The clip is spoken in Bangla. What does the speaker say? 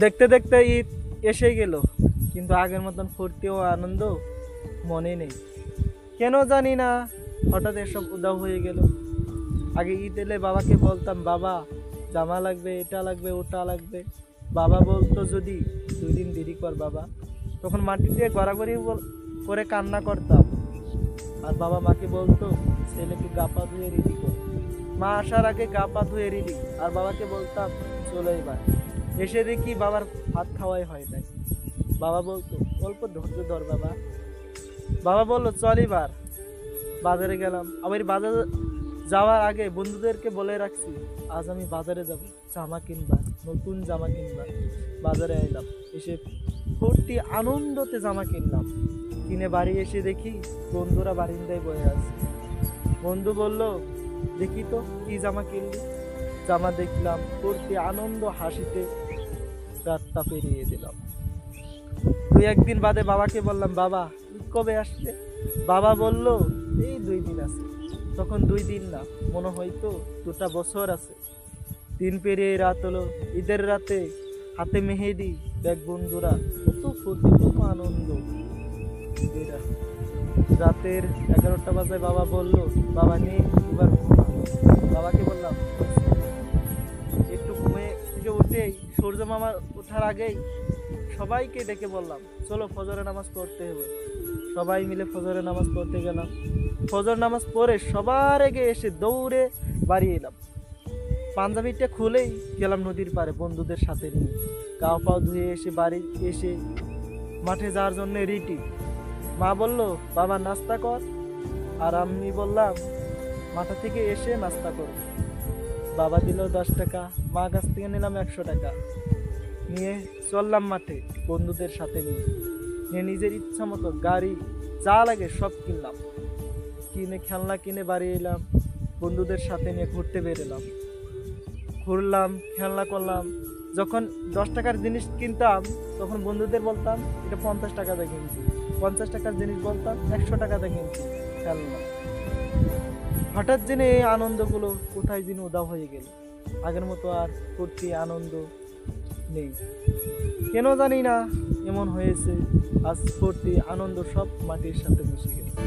দেখতে দেখতে ঈদ এসে গেল, কিন্তু আগের মতন ফুর্তি ও আনন্দ মনে নেই। কেন জানি না হঠাৎ এসব উধাও হয়ে গেল। আগে ঈদ এলে বাবাকে বলতাম, বাবা জামা লাগবে, এটা লাগবে, ওটা লাগবে। বাবা বলতো, যদি 2 দিন দেরি কর বাবা। তখন মাটিতে গড়াগড়ি করে কান্না করতাম। আর বাবা মাকে বলতো, ছেলেকে গা পা ধুয়ে রেডি কর। মা আসার আগে গা পা ধুয়ে রেডি। আর বাবাকে বলতাম, চলো এবার। এসে দেখি বাবার ভাত খাওয়াই হয় নাই। বাবা বলতো, অল্প ধৈর্য ধর বাবা। বাবা বললো, চল এবার। বাজারে গেলাম। আবার বাজারে যাওয়ার আগে বন্ধুদেরকে বলে রাখছি, আজ আমি বাজারে যাব, জামা কিনবা, নতুন জামা কিনবা। বাজারে এলাম, এসে ফুর্তি আনন্দতে জামা কিনলাম। কিনে বাড়ি এসে দেখি বন্ধুরা বারিন্দায় বয়ে আছে। বন্ধু বলল, দেখি তো কি জামা কিনলি। জামা দেখলাম, ফুর্তি আনন্দ হাসিতে রাতটা পেরিয়ে দিলাম। 2-1 দিন বাদে বাবাকে বললাম, বাবা ঈদ কবে আসছে? বাবা বলল, এই 2 দিন আছে। তখন 2 দিন না, মনে হয়তো 2টা বছর আছে। দিন পেরিয়ে রাত হলো। ঈদের রাতে হাতে মেহেদি, দেখ বন্ধুরা কত ফুর্তি, কত আনন্দ। ঈদের রাতের 11টা বাজায় বাবা বলল, বাবা নে এবার ঘুমা। বাবাকে বললাম, একটু ঘুমে থেকে উঠেই সূর্য মামা ওঠার আগেই সবাইকে ডেকে বললাম, চলো ফজরের নামাজ পড়তে হবে। সবাই মিলে ফজরের নামাজ পড়তে গেলাম। ফজর নামাজ পড়ে সবার আগে এসে দৌড়ে বাড়ি এলাম। পাঞ্জাবিটা খুলেই গেলাম নদীর পাড়ে বন্ধুদের সাথে নিয়ে। গা পাও ধুয়ে এসে বাড়ি এসে মাঠে যাওয়ার জন্য রেডি। মা বলল, বাবা নাস্তা কর। আর আমি বললাম, মাঠা থেকে এসে নাস্তা করব। বাবা দিল 10 টাকা, মা কাছ থেকে নিলাম 100 টাকা। নিয়ে চললাম মাঠে বন্ধুদের সাথে নিয়ে। নিজের ইচ্ছা মতো গাড়ি যা লাগে সব কিনলাম। কিনে খেলনা কিনে বাড়ি এলাম। বন্ধুদের সাথে নিয়ে ঘুরতে বেরোলাম। ঘুরলাম, খেলনা করলাম। যখন 10 টাকার জিনিস কিনতাম, তখন বন্ধুদের বলতাম, এটা 50 টাকাতে কিনছি। 50 টাকার জিনিস বলতাম, 100 টাকাতে কিনছি খেলনা। হঠাৎ জেনে এই আনন্দগুলো কোথায় যেন উধাও হয়ে গেল। আগের মতো আর ফুর্তি আনন্দ নেই। কেন জানি না এমন হয়েছে। আজ ফুর্তি আনন্দ সব মাটির সাথে মিশে গেছে।